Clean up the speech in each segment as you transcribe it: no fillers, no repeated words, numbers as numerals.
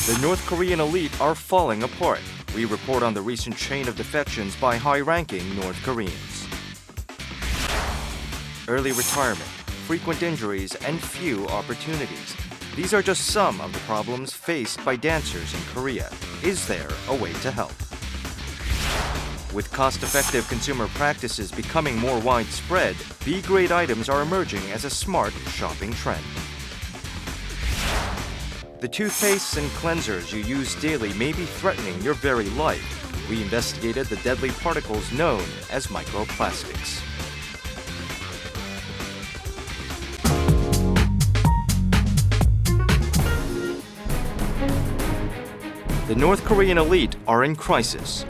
The North Korean elite are falling apart. We report on the recent chain of defections by high-ranking North Koreans. Early retirement, frequent injuries, and few opportunities. These are just some of the problems faced by dancers in Korea. Is there a way to help? With cost-effective consumer practices becoming more widespread, B-grade items are emerging as a smart shopping trend. The toothpastes and cleansers you use daily may be threatening your very life. We investigated the deadly particles known as microplastics. The North Korean elite are in crisis.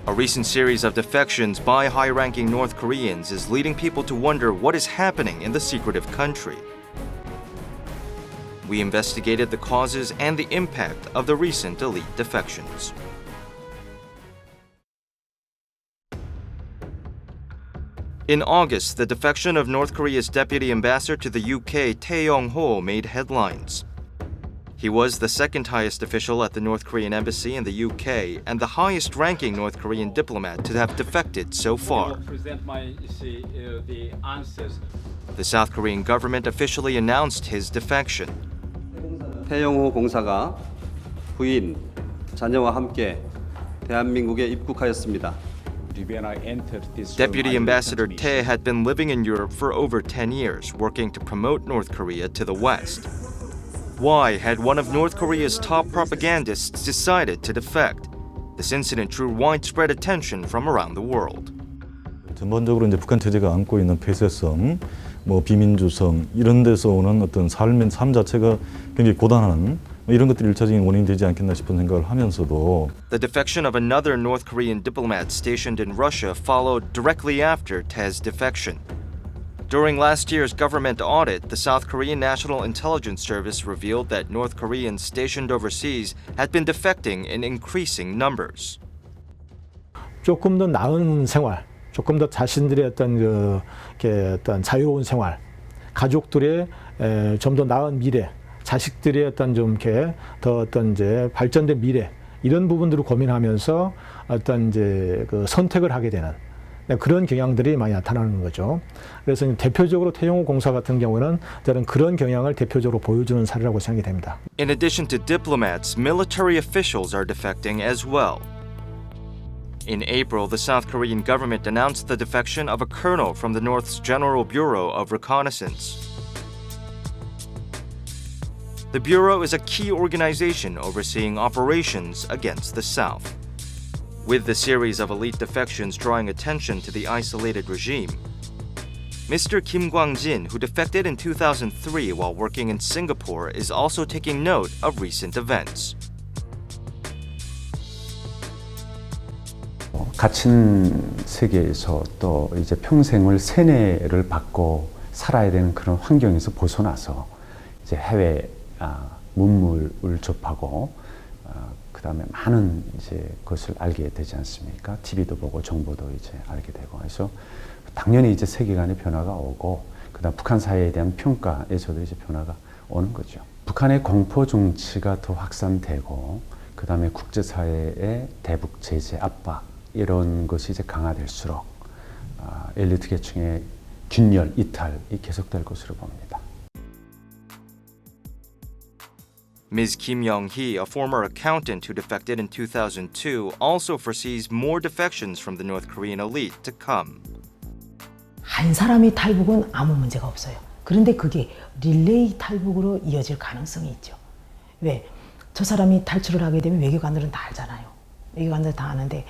A recent series of defections by high-ranking North Koreans is leading people to wonder what is happening in the secretive country. We investigated the causes and the impact of the recent elite defections. In August, the defection of North Korea's deputy ambassador to the UK, Tae Yong-ho, made headlines. He was the second highest official at the North Korean embassy in the UK and the highest-ranking North Korean diplomat to have defected so far. The South Korean government officially announced his defection. 태영호 공사가 부인, 자녀와 함께 대한민국에 입국하였습니다. Deputy Ambassador Tae had been living in Europe for over 10 years, working to promote North Korea to the West. Why had one of North Korea's top propagandists decided to defect? This incident drew widespread attention from around the world. 전반적으로 이제 북한 체제가 안고 있는 폐쇄성, 비민주성 이런 데서 오는 어떤 삶 자체가 굉장히 고단한 이런 것들이 일차적인 원인이 되지 않겠나 싶은 생각을 하면서도 The defection of another North Korean diplomat stationed in Russia followed directly after Tae's defection. During last year's government audit, the South Korean National Intelligence Service revealed that North Koreans stationed overseas had been defecting in increasing numbers. 조금 더 나은 생활, 조금 더 자신들의 어떤 자유로운 생활, 가족들의 좀 더 나은 미래, 자식들의 더 발전된 미래 이런 부분들을 고민하면서 그 선택을 하게 되는. 그런 경향들이 많이 나타나는 거죠. 그래서 대표적으로 태영호 공사 같은 경우는 저는 그런 경향을 대표적으로 보여주는 사례라고 생각이 됩니다. In addition to diplomats, military officials are defecting as well. In April, the South Korean government announced the defection of a colonel from the North's General Bureau of Reconnaissance. The Bureau is a key organization overseeing operations against the South. With the series of elite defections drawing attention to the isolated regime, Mr. Kim Kwang-jin, who defected in 2003 while working in Singapore, is also taking note of recent events. 갇힌 세계에서 또 이제 평생을 세뇌를 받고 살아야 되는 그런 환경에서 벗어나서 이제 해외 문물을 접하고 그다음에 많은 이제 것을 알게 되지 않습니까? TV도 보고 정보도 이제 알게 되고 해서 당연히 이제 세계관의 변화가 오고 그다음 북한 사회에 대한 평가에서도 이제 변화가 오는 거죠. 북한의 공포 정치가 더 확산되고 그다음에 국제사회의 대북 제재 압박 이런 것이 이제 강화될수록 엘리트 계층의 균열, 이탈이 계속될 것으로 봅니다. Ms. Kim Young-hee, a former accountant who defected in 2002, also foresees more defections from the North Korean elite to come. 한 사람이 탈북은 아무 문제가 없어요. 그런데 그게 릴레이 탈북으로 이어질 가능성이 있죠. 왜? 저 사람이 탈출을 하게 되면 외교관들은 다 알잖아요. 외교관들 다 아는데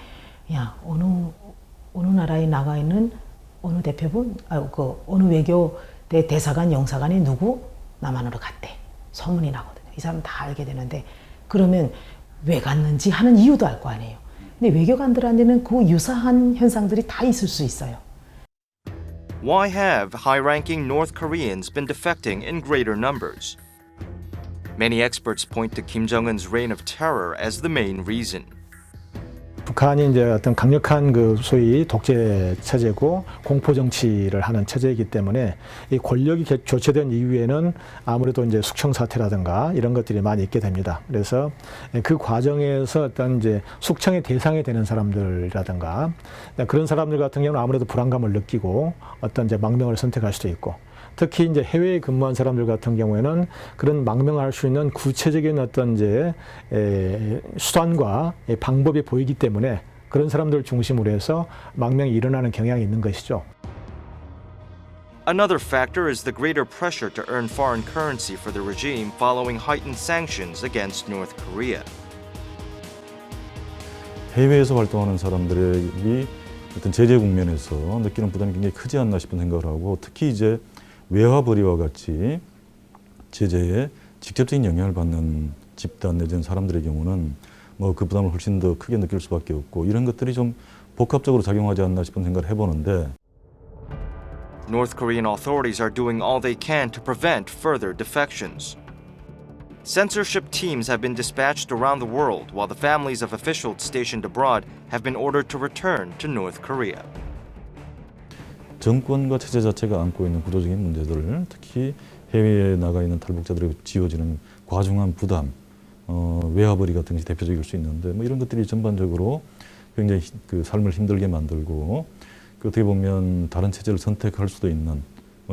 야, 어느 나라에 나가 있는 어느 대표분, 어느 외교대 대사관, 영사관이 누구 남한으로 갔대. 소문이 나거든요. 이 사람 다 알게 되는데 그러면 왜 갔는지 하는 이유도 알 거 아니에요. 근데 외교관들한테는 그 유사한 현상들이 다 있을 수 있어요. Why have high-ranking North Koreans been defecting in greater numbers? Many experts point to Kim Jong-un's reign of terror as the main reason. 북한이 이제 어떤 강력한 그 소위 독재 체제고 공포 정치를 하는 체제이기 때문에 이 권력이 교체된 이후에는 아무래도 이제 숙청 사태라든가 이런 것들이 많이 있게 됩니다. 그래서 그 과정에서 어떤 이제 숙청의 대상이 되는 사람들이라든가 그런 사람들 같은 경우는 아무래도 불안감을 느끼고 어떤 이제 망명을 선택할 수도 있고, 특히 이제 해외에 근무한 사람들 같은 경우에는 그런 망명할 수 있는 구체적인 어떤 이제 수단과 방법이 보이기 때문에 그런 사람들 중심으로 해서 망명이 일어나는 경향이 있는 것이죠. Another factor is the greater pressure to earn foreign currency for the regime following heightened sanctions against North Korea. 해외에서 활동하는 사람들이 어떤 제재 국면에서 느끼는 부담이 굉장히 크지 않나 싶은 생각을 하고, 특히 이제 외화벌이와 같이 제재에 직접적인 영향을 받는 집단 내지는 사람들의 경우는 뭐 그 부담을 훨씬 더 크게 느낄 수밖에 없고, 이런 것들이 좀 복합적으로 작용하지 않나 싶은 생각을 해보는데, North Korean authorities are doing all they can to prevent further defections. Censorship teams have been dispatched around the world, while the families of officials stationed abroad have been ordered to return to North Korea. 정권과 체제 자체가 안고 있는 구조적인 문제들을, 특히 해외에 나가 있는 탈북자들에게 지어지는 과중한 부담, 외화벌이 같은 것이 대표적일 수 있는데, 뭐 이런 것들이 전반적으로 굉장히 그 삶을 힘들게 만들고, 어떻게 보면 다른 체제를 선택할 수도 있는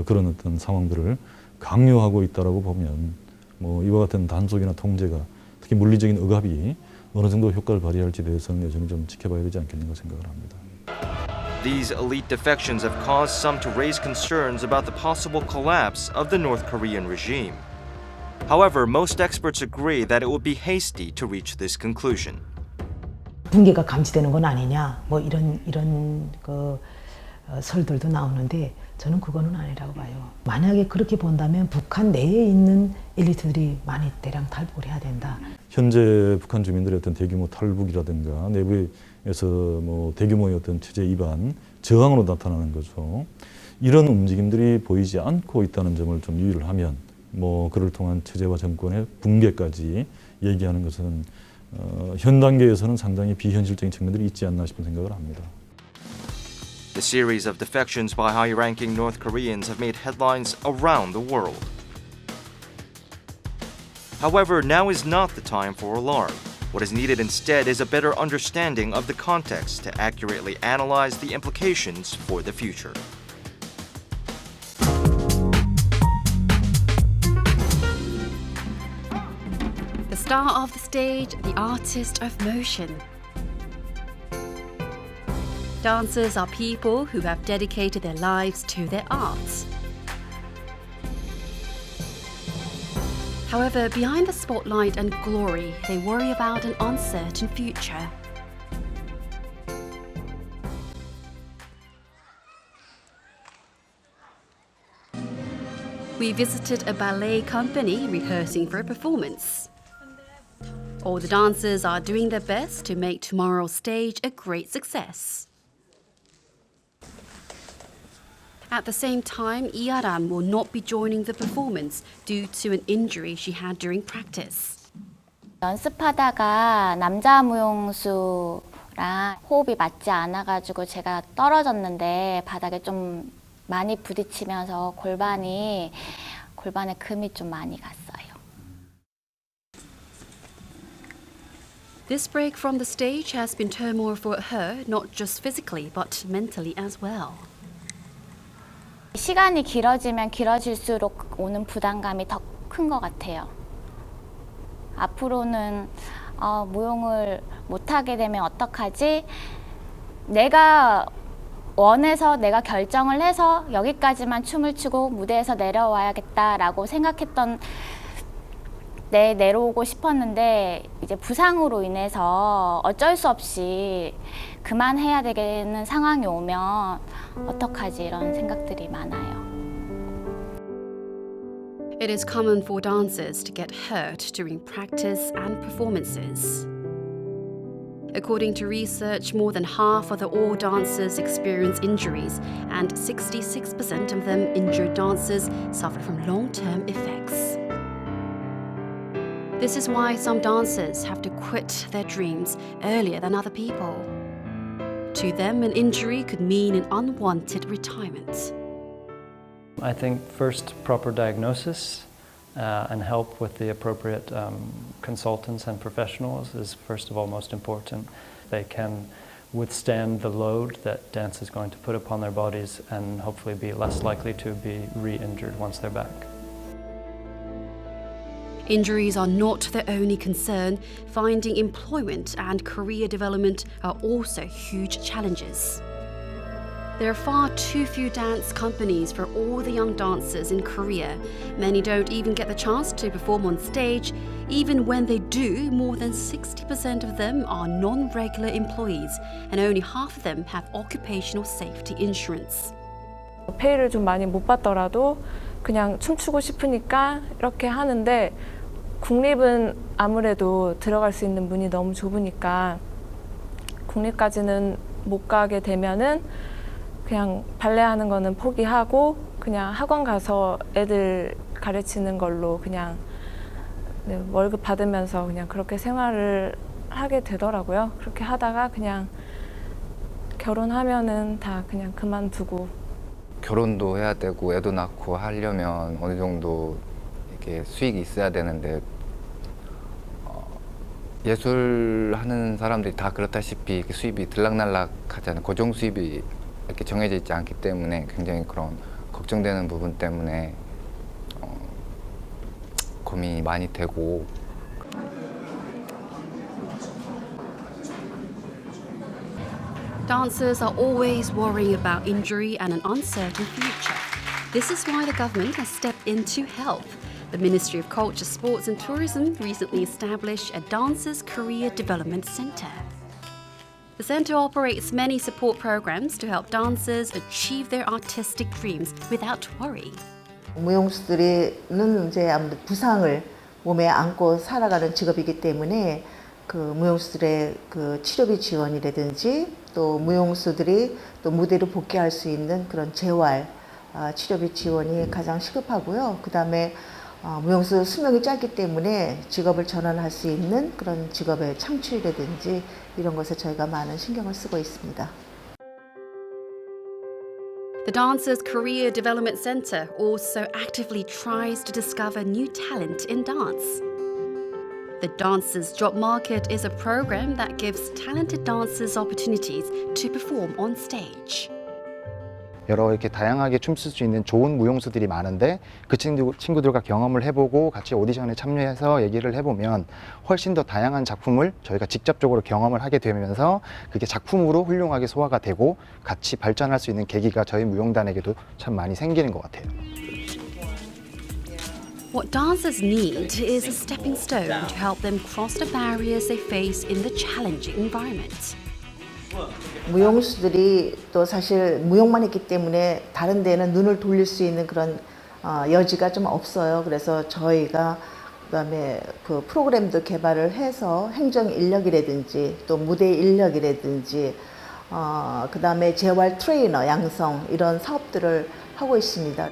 그런 어떤 상황들을 강요하고 있다라고 보면, 뭐 이와 같은 단속이나 통제가, 특히 물리적인 억압이 어느 정도 효과를 발휘할지 대해서는 여전히 좀 지켜봐야 되지 않겠는가 생각을 합니다. These elite defections have caused some to raise concerns about the possible collapse of the North Korean regime. However, most experts agree that it would be hasty to reach this conclusion. 붕괴가 감지되는 건 아니냐, 뭐 이런 그 설들도 나오는데 저는 그거는 아니라고 봐요. 만약에 그렇게 본다면 북한 내에 있는 엘리트들이 많이 대량 탈북을 해야 된다. 현재 북한 주민들의 어떤 대규모 탈북이라든가 내부에서 뭐 대규모의 어떤 체제 이반, 저항으로 나타나는 거죠. 이런 움직임들이 보이지 않고 있다는 점을 좀 유의를 하면, 뭐 그를 통한 체제와 정권의 붕괴까지 얘기하는 것은 현 단계에서는 상당히 비현실적인 측면들이 있지 않나 싶은 생각을 합니다. The series of defections by high-ranking North Koreans have made headlines around the world. However, now is not the time for alarm. What is needed instead is a better understanding of the context to accurately analyze the implications for the future. The star of the stage, the artist of motion. Dancers are people who have dedicated their lives to their arts. However, behind the spotlight and glory, they worry about an uncertain future. We visited a ballet company rehearsing for a performance. All the dancers are doing their best to make tomorrow's stage a great success. At the same time, Arirang will not be joining the performance due to an injury she had during practice. 연습하다가 남자 무용수랑 호흡이 맞지 않아가지고 제가 떨어졌는데 바닥에 좀 많이 부딪히면서 골반에 금이 좀 많이 갔어요. This break from the stage has been turmoil for her, not just physically, but mentally as well. 시간이 길어지면 길어질수록 오는 부담감이 더 큰 것 같아요. 앞으로는 무용을 못하게 되면 어떡하지? 내가 원해서 내가 결정을 해서 여기까지만 춤을 추고 무대에서 내려와야겠다라고 생각했던 내려오고 싶었는데 이제 부상으로 인해서 어쩔 수 없이 그만해야 되는 상황이 오면 어떡하지 이런 생각들이 많아요. It is common for dancers to get hurt during practice and performances. According to research, more than half of all dancers experience injuries, and 66% of them injured dancers suffer from long-term effects. This is why some dancers have to quit their dreams earlier than other people. To them, an injury could mean an unwanted retirement. I think first proper diagnosis and help with the appropriate consultants and professionals is first of all most important. They can withstand the load that dance is going to put upon their bodies and hopefully be less likely to be re-injured once they're back. Injuries are not the only concern. Finding employment and career development are also huge challenges. There are far too few dance companies for all the young dancers in Korea. Many don't even get the chance to perform on stage. Even when they do, more than 60% of them are non-regular employees, and only half of them have occupational safety insurance. 페이를 좀 많이 못 받더라도 그냥 춤추고 싶으니까 이렇게 하는데 국립은 아무래도 들어갈 수 있는 문이 너무 좁으니까 국립까지는 못 가게 되면은 그냥 발레 하는 거는 포기하고 그냥 학원 가서 애들 가르치는 걸로 그냥 월급 받으면서 그냥 그렇게 생활을 하게 되더라고요. 그렇게 하다가 그냥 결혼하면은 다 그냥 그만두고. 결혼도 해야 되고 애도 낳고 하려면 어느 정도 이렇게 수익이 있어야 되는데 예술하는 사람들이 다 그렇다시피 수입이 들락날락하잖아요. 고정 수입이 이렇게 정해져 있지 않기 때문에 굉장히 그런 걱정되는 부분 때문에 고민이 많이 되고. Dancers are always worrying about injury and an uncertain future. This is why the government has stepped in to help. The Ministry of Culture, Sports and Tourism recently established a Dancers Career Development Center. The center operates many support programs to help dancers achieve their artistic dreams without worry. 무용수들은 이제 아무래도 부상을 몸에 안고 살아가는 직업이기 때문에 그 무용수들의 그 치료비 지원이라든지 또 무용수들이 또 무대로 복귀할 수 있는 그런 재활 치료비 지원이 가장 시급하고요. 그다음에 무용수 수명이 짧기 때문에 직업을 전환할 수 있는 그런 직업의 창출이라든지 이런 것에 저희가 많은 신경을 쓰고 있습니다. The Dancers Career Development Center also actively tries to discover new talent in dance. The Dancers Job Market is a program that gives talented dancers opportunities to perform on stage. 여러 이렇게 다양하게 춤출 수 있는 좋은 무용수들이 많은데 그 친구들과 경험을 해보고 같이 오디션에 참여해서 얘기를 해보면 훨씬 더 다양한 작품을 저희가 직접적으로 경험을 하게 되면서 그게 작품으로 훌륭하게 소화가 되고 같이 발전할 수 있는 계기가 저희 무용단에게도 참 많이 생기는 것 같아요. What dancers need is a stepping stone to help them cross the barriers they face in the challenging environment. 무용수들이 또 사실 무용만 했기 때문에 다른 데는 눈을 돌릴 수 있는 그런 여지가 좀 없어요. 그래서 저희가 그다음에 그 프로그램도 개발을 해서 행정 인력이라든지 또 무대 인력이라든지 그다음에 재활 트레이너 양성 이런 사업들을 하고 있습니다.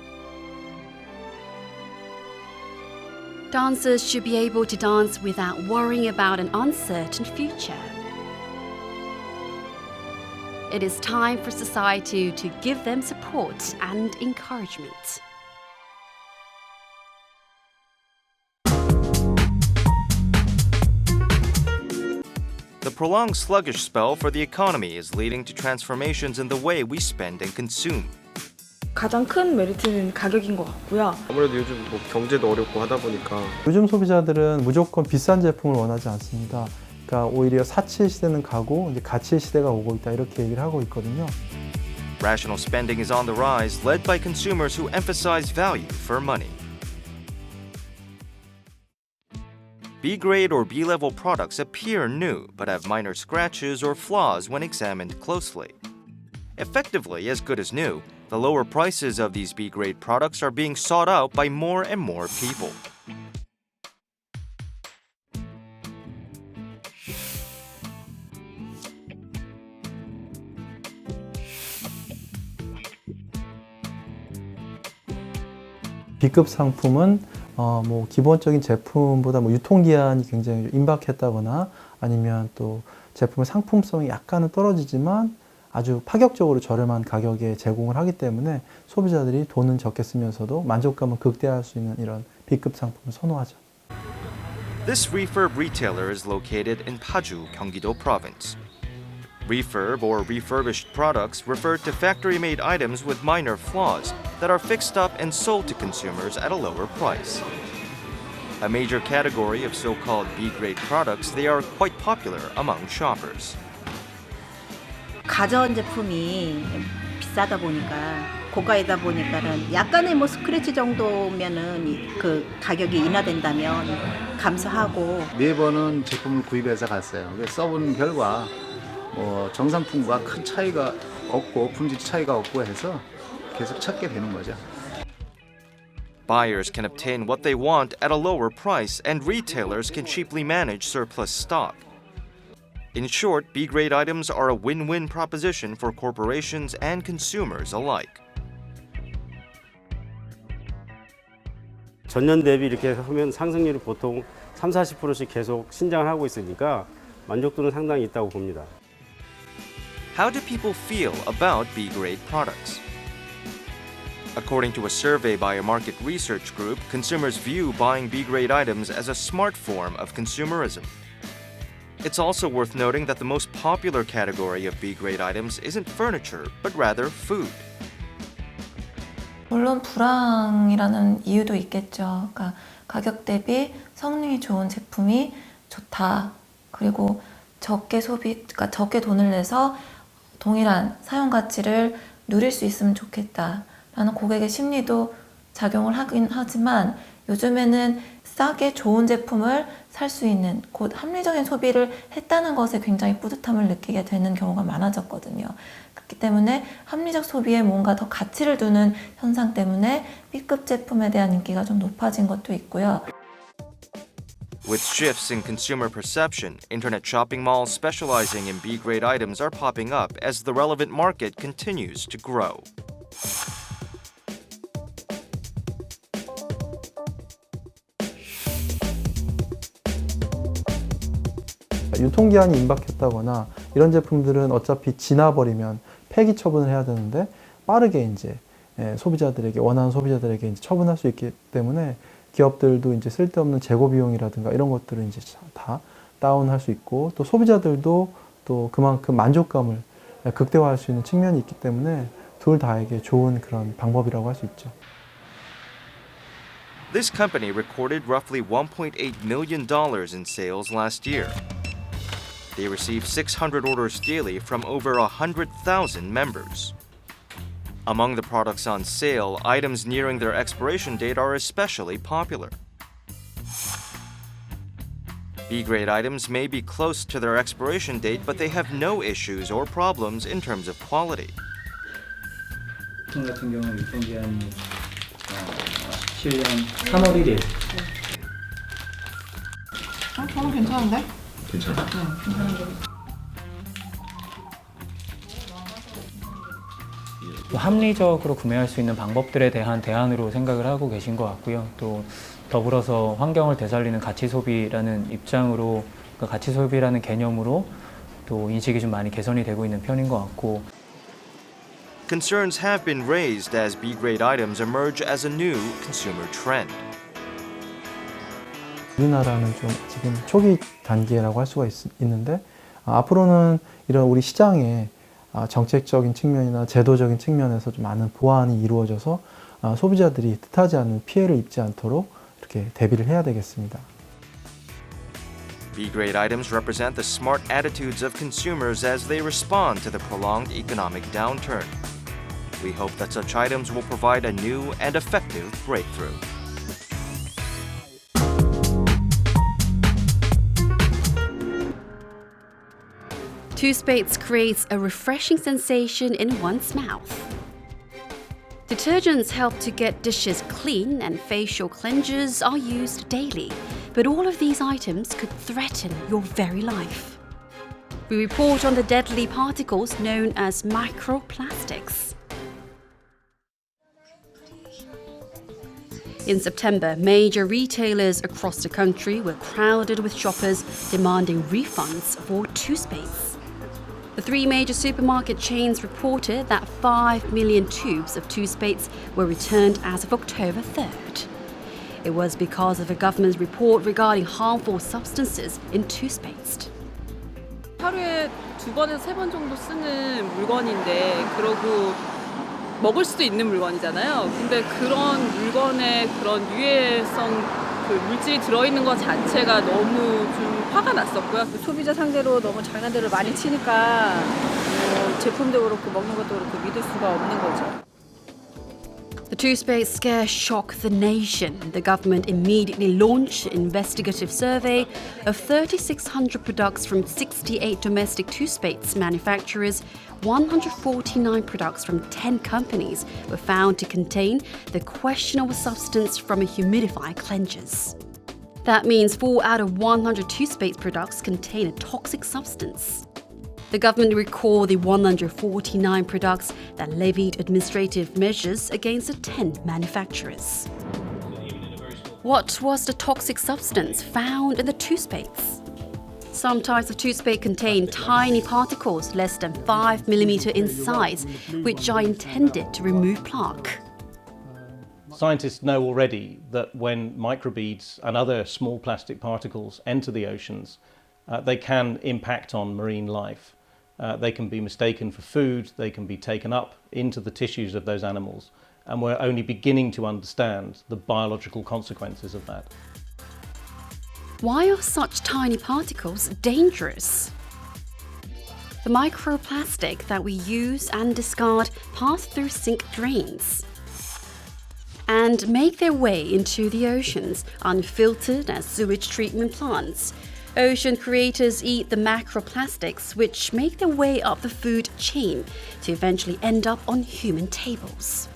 Dancers should be able to dance without worrying about an uncertain future. It is time for society to give them support and encouragement. The prolonged sluggish spell for the economy is leading to transformations in the way we spend and consume. 가장 큰 메리트는 가격인 것 같고요. 아무래도 요즘 뭐 경제도 어렵고 하다 보니까 요즘 소비자들은 무조건 비싼 제품을 원하지 않습니다. 그러니까 오히려 사치의 시대는 가고 이제 가치의 시대가 오고 있다 이렇게 얘기를 하고 있거든요. Rational spending is on the rise, led by consumers who emphasize value for money. B-grade or B-level products appear new, but have minor scratches or flaws when examined closely. Effectively as good as new, the lower prices of these B-grade products are being sought out by more and more people. B급 상품은 뭐 기본적인 제품보다 뭐 유통기한이 굉장히 임박했다거나 아니면 또 제품의 상품성이 약간은 떨어지지만 아주 파격적으로 저렴한 가격에 제공을 하기 때문에 소비자들이 돈은 적게 쓰면서도 만족감을 극대화할 수 있는 이런 B급 상품을 선호하죠. This refurb retailer is located in Paju, Gyeonggi-do Province. Refurb or refurbished products refer to factory-made items with minor flaws that are fixed up and sold to consumers at a lower price. A major category of so-called B-grade products, they are quite popular among shoppers. 가전제품이 비싸다 보니까 고가이다 보니까는 약간의 뭐 스크래치 정도면은 그 가격이 인하된다면 감사하고 4번은 제품을 구입해서 갔어요. 써본 결과 정상품과 큰 차이가 없고 품질 차이가 없고 해서 계속 찾게 되는 거죠. Buyers can obtain what they want at a lower price, and retailers can cheaply manage surplus stock. In short, B-grade items are a win-win proposition for corporations and consumers alike. 전년 대비 이렇게 하면 상승률이 보통 30-40%씩 계속 신장을 하고 있으니까 만족도는 상당히 있다고 봅니다. How do people feel about B-grade products? According to a survey by a market research group, consumers view buying B-grade items as a smart form of consumerism. It's also worth noting that the most popular category of B-grade items isn't furniture, but rather food. 물론 불황이라는 이유도 있겠죠. 그러니까 가격 대비 성능이 좋은 제품이 좋다. 그리고 그러니까 적게 돈을 내서 동일한 사용 가치를 누릴 수 있으면 좋겠다라는 고객의 심리도 작용을 하긴 하지만 요즘에는 싸게 좋은 제품을 살 수 있는 곧 합리적인 소비를 했다는 것에 굉장히 뿌듯함을 느끼게 되는 경우가 많아졌거든요. 그렇기 때문에 합리적 소비에 뭔가 더 가치를 두는 현상 때문에 B급 제품에 대한 인기가 좀 높아진 것도 있고요. With shifts in consumer perception, internet shopping malls specializing in B-grade items are popping up as the relevant market continues to grow. 유통기한이 임박했다거나 이런 제품들은 어차피 지나버리면 폐기 처분을 해야 되는데 빠르게 이제 소비자들에게 원하는 소비자들에게 이제 처분할 수 있기 때문에 기업들도 이제 쓸데없는 재고 비용이라든가 이런 것들을 이제 다 다운할 수 있고 또 소비자들도 또 그만큼 만족감을 극대화할 수 있는 측면이 있기 때문에 둘 다에게 좋은 그런 방법이라고 할 수 있죠. This company recorded roughly $1.8 million in sales last year. They receive 600 orders daily from over 100,000 members. Among the products on sale, items nearing their expiration date are especially popular. B-grade items may be close to their expiration date, but they have no issues or problems in terms of quality. 제품 같은 경우는 유통기한이 17년 3월 1일. 저는 괜찮은데? 괜찮아. 합리적으로 구매할 수 있는 방법들에 대한 대안으로 생각을 하고 계신 것 같고요. 또 더불어서 환경을 되살리는 가치 소비라는 입장으로 그 가치 소비라는 개념으로 또 인식이 좀 많이 개선이 되고 있는 편인 것 같고. Concerns have been raised as B-grade items emerge as a new consumer trend. 우리나라는 좀 지금 초기 단계라고 할 수가 있는데 앞으로는 이런 우리 시장에 정책적인 측면이나 제도적인 측면에서 좀 많은 보완이 이루어져서 소비자들이 뜻하지 않는 피해를 입지 않도록 이렇게 대비를 해야 되겠습니다. B-grade items represent the smart attitudes of consumers as they respond to the prolonged economic downturn. We hope that such items will provide a new and effective breakthrough. Toothpaste creates a refreshing sensation in one's mouth. Detergents help to get dishes clean and facial cleansers are used daily, but all of these items could threaten your very life. We report on the deadly particles known as microplastics. In September, major retailers across the country were crowded with shoppers demanding refunds for toothpaste. The three major supermarket chains reported that 5 million tubes of toothpaste were returned as of October 3rd. It was because of a government report regarding harmful substances in toothpaste. 하루에 2번에서 3번 정도 쓰는 물건인데 그러고 먹을 수도 있는 물건이잖아요. 근데 그런 물건에 그런 유해성 그 물질이 들어있는 것 자체가 너무 좀 화가 났었고요. 소비자 상대로 너무 장난들을 많이 치니까 제품도 그렇고 먹는 것도 그렇고 믿을 수가 없는 거죠. The toothpaste scare shocked the nation. The government immediately launched an investigative survey of 3,600 products from 68 domestic toothpaste manufacturers. 149 products from 10 companies were found to contain the questionable substance from a humidifier cleansers. That means 4 out of 100 toothpaste products contain a toxic substance. The government recalled the 149 products that levied administrative measures against the 10 manufacturers. What was the toxic substance found in the toothpaste? Some types of toothpaste contain tiny particles less than 5 millimeter in size, which are intended to remove plaque. Scientists know already that when microbeads and other small plastic particles enter the oceans, they can impact on marine life. They can be mistaken for food, they can be taken up into the tissues of those animals, and we're only beginning to understand the biological consequences of that. Why are such tiny particles dangerous? The microplastic that we use and discard pass through sink drains and make their way into the oceans unfiltered as sewage treatment plants. Ocean creators eat the macroplastics, which make their way up the food chain to eventually end up on human tables.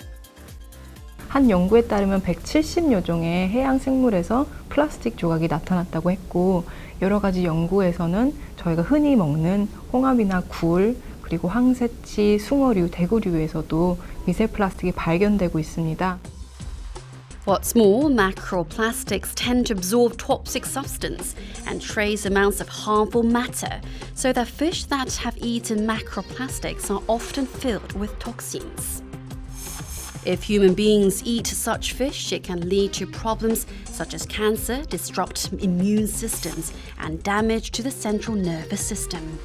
한 연구에 따르면 170여 종의 해양 생물에서 플라스틱 조각이 나타났다고 했고 여러 가지 연구에서는 저희가 흔히 먹는 홍합이나 굴, 그리고 황새치, 숭어류, 대구류에서도 미세 플라스틱이 발견되고 있습니다. What's more, macroplastics tend to absorb toxic substance and trace amounts of harmful matter, so that fish that have eaten macroplastics are often filled with toxins. If human beings eat such fish, it can lead to problems such as cancer, disrupt immune systems, and damage to the central nervous system.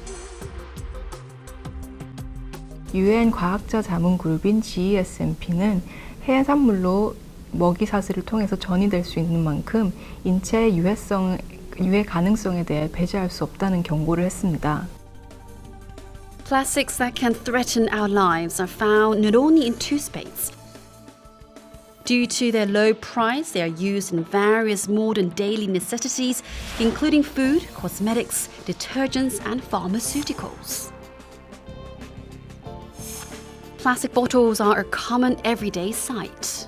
UN 과학자 자문 그룹인 GESMP는 해산물로 먹이 사슬을 통해서 전이될 수 있는 만큼 인체의 유해 가능성에 대해 배제할 수 없다는 경고를 했습니다. Plastics that can threaten our lives are found not only in toothpaste. Due to their low price, they are used in various modern daily necessities, including food, cosmetics, detergents, and pharmaceuticals. Plastic bottles are a common everyday sight.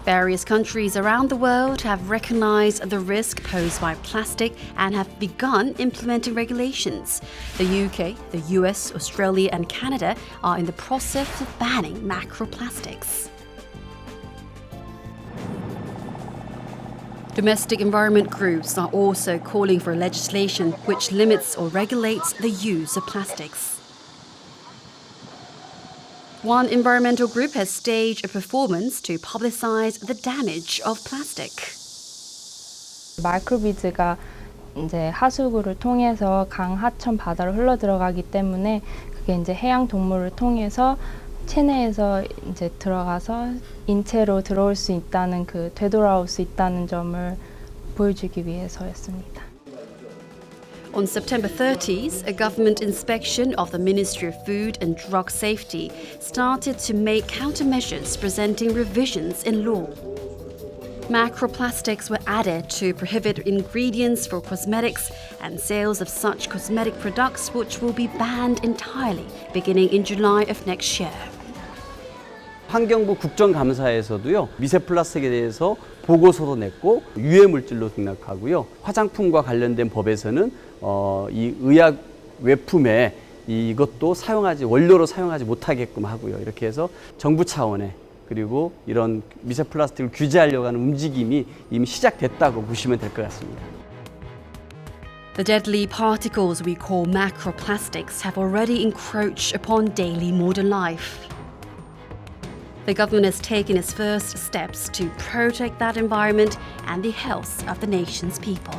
Various countries around the world have recognized the risk posed by plastic and have begun implementing regulations. The UK, the US, Australia, and Canada are in the process of banning macroplastics. Domestic environment groups are also calling for legislation which limits or regulates the use of plastics. One environmental group has staged a performance to publicize the damage of plastic. 마이크로비즈가 이제 하수구를 통해서 강, 하천, 바다로 흘러 들어가기 때문에 그게 이제 해양 동물을 통해서 체내에서 이제 들어가서 인체로 들어올 수 있다는 되돌아올 수 있다는 점을 보여주기 위해서였습니다. On September 30th, a government inspection of the Ministry of Food and Drug Safety started to make countermeasures presenting revisions in law. Macroplastics were added to prohibit ingredients for cosmetics and sales of such cosmetic products, which will be banned entirely beginning in July of next year. 환경부 국정감사에서도요, 미세 플라스틱에 대해서 보고서도 냈고 유해 물질로 등록하고요. 화장품과 관련된 법에서는 이 의약 외품에 이것도 원료로 사용하지 못하게끔 하고요. 이렇게 해서 정부 차원의 그리고 이런 미세 플라스틱을 규제하려고 하는 움직임이 이미 시작됐다고 보시면 될 것 같습니다. The deadly particles we call microplastics have already encroached upon daily modern life. The government has taken its first steps to protect that environment and the health of the nation's people.